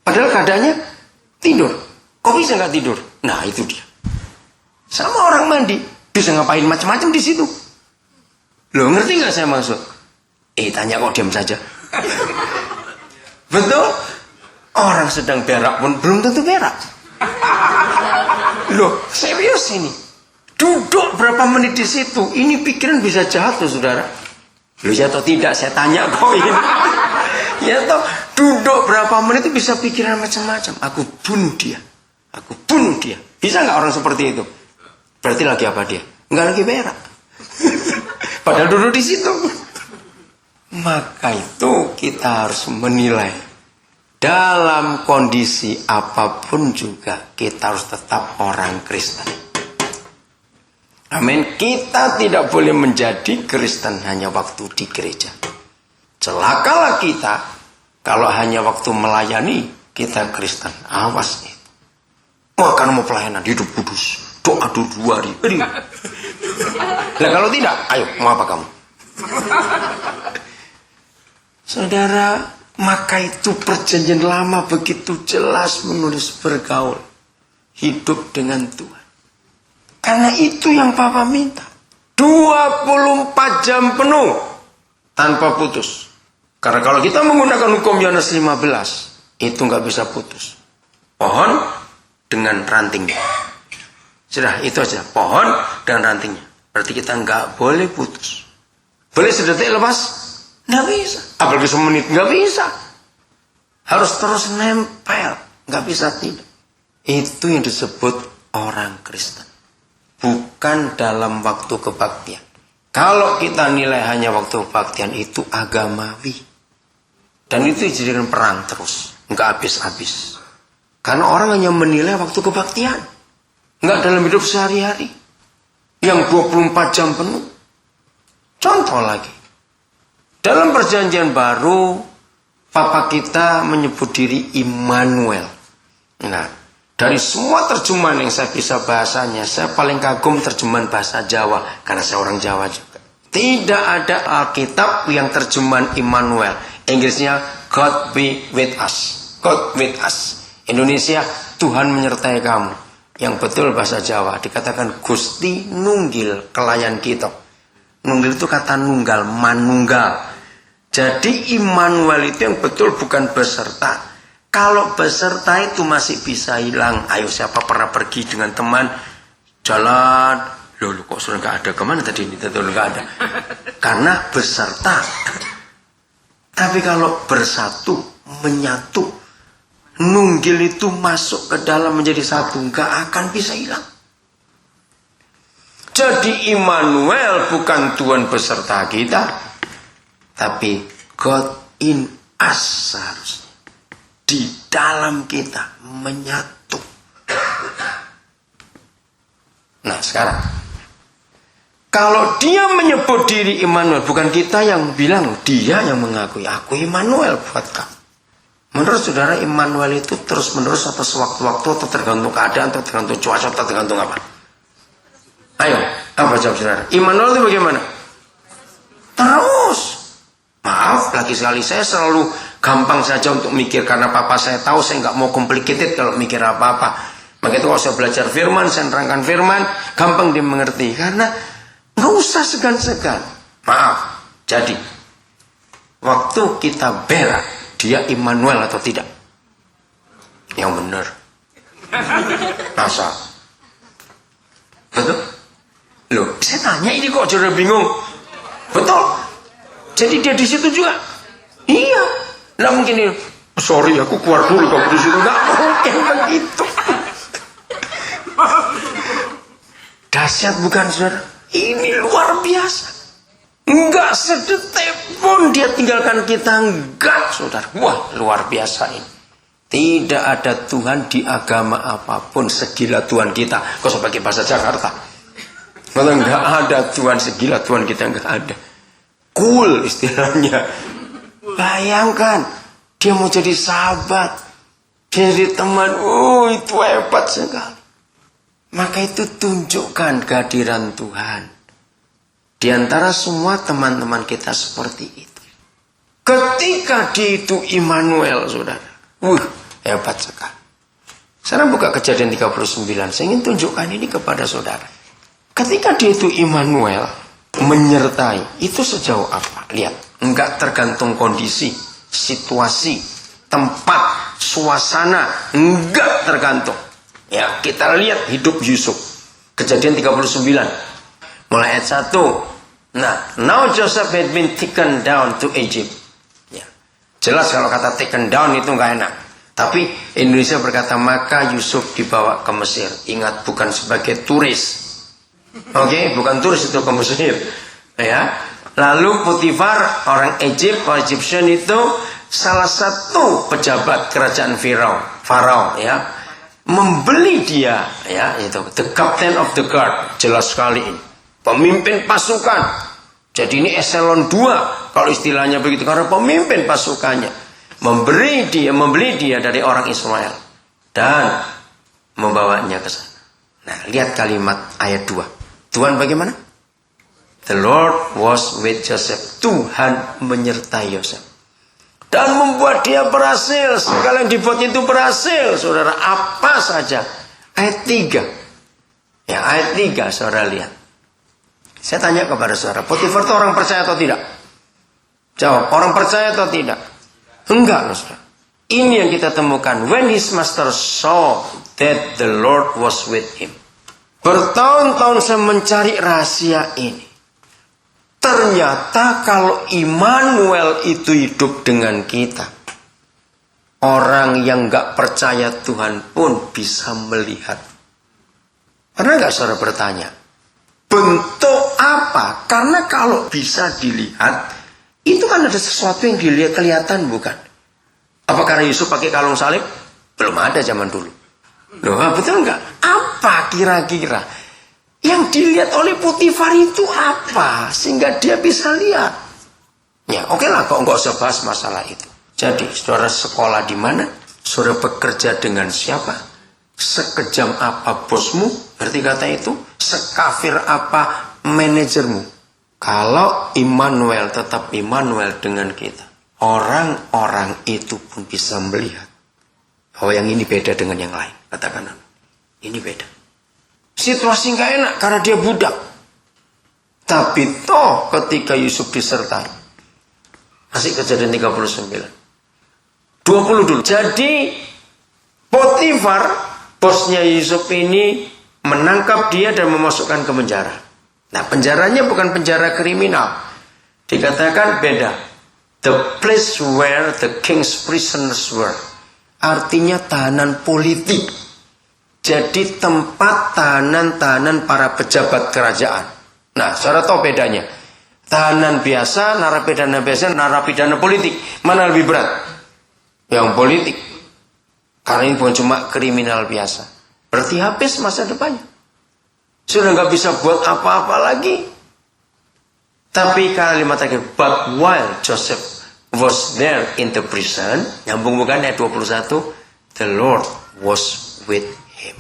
Padahal keadaannya tidur. Kok bisa nggak tidur? Nah itu dia. Sama orang mandi. Bisa ngapain macam-macam di situ. Loh ngerti nggak saya maksud? Tanya kok diam saja. Betul? Orang sedang berak pun belum tentu berak. Loh serius ini. Duduk berapa menit di situ. Ini pikiran bisa jahat loh saudara. Loh ya atau tidak saya tanya kok ini. Ya toh duduk berapa menit itu bisa pikiran macam-macam. Aku bunuh dia. Aku bunuh dia. Bisa nggak orang seperti itu? Berarti lagi apa dia? Nggak lagi berak. Padahal duduk di situ. Maka itu kita harus menilai. Dalam kondisi apapun juga kita harus tetap orang Kristen. Amin. Kita tidak boleh menjadi Kristen hanya waktu di gereja. Celakalah kita kalau hanya waktu melayani kita Kristen. Awas nih. Wah karena mau pelayanan hidup kudus. Doa 2 hari. Nah kalau tidak, ayo mau apa kamu? Saudara, maka itu perjanjian lama begitu jelas menulis bergaul. Hidup dengan Tuhan. Karena itu yang Papa minta. 24 jam penuh. Tanpa putus. Karena kalau kita menggunakan hukum Yohanes 15. Itu nggak bisa putus. Pohon dengan rantingnya. Sudah itu aja. Pohon dan rantingnya. Berarti kita nggak boleh putus. Boleh sedetik lepas? Nggak bisa. Apalagi semenit? Nggak bisa. Harus terus nempel. Nggak bisa tidak. Itu yang disebut orang Kristen. Bukan dalam waktu kebaktian. Kalau kita nilai hanya waktu kebaktian itu agamawi. Dan itu dijadikan perang terus. Nggak habis-habis. Karena orang hanya menilai waktu kebaktian. Nggak dalam hidup sehari-hari. Yang 24 jam penuh. Contoh lagi. Dalam perjanjian baru, Papa kita menyebut diri Immanuel. Nah, dari semua terjemahan yang saya bisa bahasanya, saya paling kagum terjemahan bahasa Jawa. Karena saya orang Jawa juga. Tidak ada Alkitab yang terjemahan Immanuel. Inggrisnya, God be with us. God with us. Indonesia, Tuhan menyertai kamu. Yang betul bahasa Jawa dikatakan Gusti nunggil kelayan kita. Nunggil itu kata nunggal, manunggal. Jadi Immanuel itu yang betul bukan beserta. Kalau beserta itu masih bisa hilang. Ayo siapa pernah pergi dengan teman jalan, loh kok sudah nggak ada, kemana tadi ini? Betul nggak ada. Karena beserta. Tapi kalau bersatu, menyatu, nunggil itu masuk ke dalam menjadi satu, nggak akan bisa hilang. Jadi Immanuel bukan Tuhan beserta kita, tapi God in us seharusnya. Di dalam kita menyatu. Nah sekarang, kalau dia menyebut diri Immanuel, bukan kita yang bilang, dia yang mengakui, aku Immanuel buat kamu. Menurut saudara Immanuel itu terus menerus atau sewaktu-waktu atau tergantung keadaan atau tergantung cuaca atau tergantung apa? Ayo, apa jawab saudara? Immanuel itu bagaimana? Terus. Maaf, lagi sekali saya selalu gampang saja untuk mikir karena Papa saya tahu saya nggak mau complicated kalau mikir apa-apa. Maka itu kalau saya belajar firman, saya nerangkan firman, gampang dimengerti karena nggak usah segan-segan. Maaf. Jadi waktu kita berak, dia Immanuel atau tidak? Yang benar. Masa? Betul? Loh, saya tanya ini kok jadi bingung. Betul. Jadi dia di situ juga. Iya. Nggak mungkin ini. Sorry, aku keluar dulu kamu di situ. Nggak mungkin begitu. Dahsyat bukan saudara? Ini luar biasa. Enggak sedetik pun dia tinggalkan kita. Enggak saudara. Wah luar biasa ini. Tidak ada Tuhan di agama apapun segila Tuhan kita. Kok sebagai bahasa Jakarta? Kalau enggak ada Tuhan segila Tuhan kita, enggak ada. Cool istilahnya. Bayangkan dia mau jadi sahabat, jadi teman. Oh itu hebat sekali. Maka itu tunjukkan kehadiran Tuhan. Di antara semua teman-teman kita seperti itu. Ketika dia itu Immanuel saudara. Hebat sekali. Sekarang buka Kejadian 39. Saya ingin tunjukkan ini kepada saudara. Ketika dia itu Immanuel menyertai, itu sejauh apa? Lihat, enggak tergantung kondisi, situasi, tempat, suasana, enggak tergantung. Ya, kita lihat hidup Yusuf. Kejadian 39. Mulai ayat 1. Nah, now Joseph had been taken down to Egypt. Ya. Jelas kalau kata taken down itu enggak enak. Tapi Indonesia berkata maka Yusuf dibawa ke Mesir. Ingat, bukan sebagai turis. Oke, bukan turis itu ke Mesir. Ya. Lalu Potifar, orang Egyptian itu salah satu pejabat kerajaan Farao, ya, membeli dia, ya, itu the captain of the guard, jelas sekali ini, pemimpin pasukan. Jadi ini eselon 2 kalau istilahnya begitu, karena pemimpin pasukannya membeli dia dari orang Israel dan membawanya ke sana. Nah, lihat kalimat ayat 2. Tuhan bagaimana? The Lord was with Joseph. Tuhan menyertai Yosef. Dan membuat dia berhasil. Segala yang dibuatnya itu berhasil. Saudara, apa saja. Ayat 3. Ya, ayat 3, saudara lihat. Saya tanya kepada saudara, Potifar itu orang percaya atau tidak? Jawab, orang percaya atau tidak? Enggak, saudara. Ini yang kita temukan. When his master saw that the Lord was with him. Bertahun-tahun saya mencari rahasia ini. Ternyata kalau Immanuel itu hidup dengan kita, orang yang gak percaya Tuhan pun bisa melihat. Pernah gak saudara bertanya, bentuk apa? Karena kalau bisa dilihat, itu kan ada sesuatu yang dilihat kelihatan, bukan? Apa karena Yusuf pakai kalung salib? Belum ada zaman dulu. Loh, betul enggak? Apa kira-kira yang dilihat oleh Potifar itu apa? Sehingga dia bisa lihat. Ya, oke lah, kok enggak usah bahas masalah itu. Jadi, saudara sekolah di mana? Saudara bekerja dengan siapa? Sekejam apa bosmu? Berarti kata itu, sekafir apa manajermu? Kalau Immanuel tetap Immanuel dengan kita, orang-orang itu pun bisa melihat bahwa yang ini beda dengan yang lain. Katakan, ini beda. Situasi nggak enak karena dia budak. Tapi toh ketika Yusuf disertai, masih Kejadian 39. 20 dulu. Jadi Potifar, bosnya Yusuf ini menangkap dia dan memasukkan ke penjara. Nah, penjaranya bukan penjara kriminal. Dikatakan beda. The place where the king's prisoners were. Artinya tahanan politik. Jadi tempat tahanan-tahanan para pejabat kerajaan. Nah, saudara tahu bedanya. Tahanan biasa, narapidana biasa, narapidana politik. Mana lebih berat? Yang politik. Karena ini bukan cuma kriminal biasa. Berarti habis masa depannya. Sudah nggak bisa buat apa-apa lagi. Tapi kalimat terakhir, but while Joseph was there in the prison, nyambung bukan ayat 21, the Lord was with him.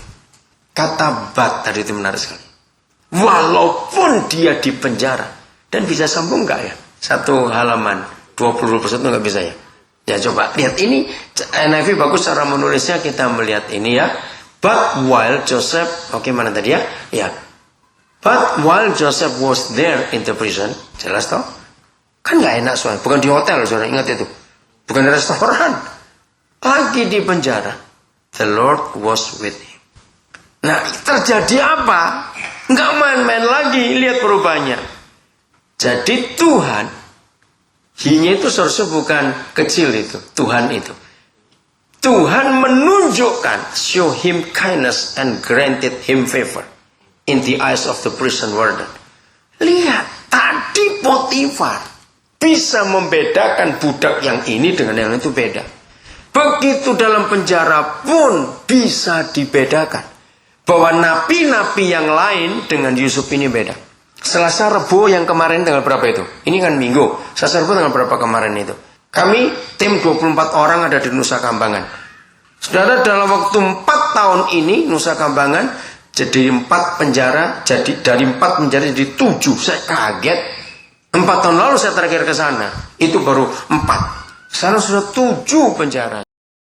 Kata but tadi itu menarik sekali. Walaupun dia di penjara. Dan bisa sambung nggak ya? Satu halaman 20% nggak bisa ya? Ya coba lihat ini. NIV bagus cara menulisnya, kita melihat ini ya. But while Joseph, oke mana tadi ya? Ya. But while Joseph was there in the prison, jelas toh? Kan nggak enak soalnya, bukan di hotel, saudara ingat itu, bukan di restoran, lagi di penjara. The Lord was with him. Nah, terjadi apa? Nggak main-main lagi, lihat perubahannya. Jadi Tuhan, hinya itu seharusnya bukan kecil itu, Tuhan itu. Tuhan menunjukkan, show him kindness and granted him favor in the eyes of the prison warden. Lihat, tadi Potifar bisa membedakan budak yang ini dengan yang itu beda. Begitu dalam penjara pun bisa dibedakan. Bahwa napi-napi yang lain dengan Yusuf ini beda. Selasa Rebo yang kemarin tanggal berapa itu? Ini kan Minggu. Selasa Rebo tanggal berapa kemarin itu? Kami tim 24 orang ada di Nusa Kambangan. Saudara, dalam waktu 4 tahun ini Nusa Kambangan jadi 4 penjara, jadi dari 4 penjara jadi 7. Saya kaget. 4 tahun lalu saya terakhir ke sana, itu baru 4. Sekarang sudah 7 penjara.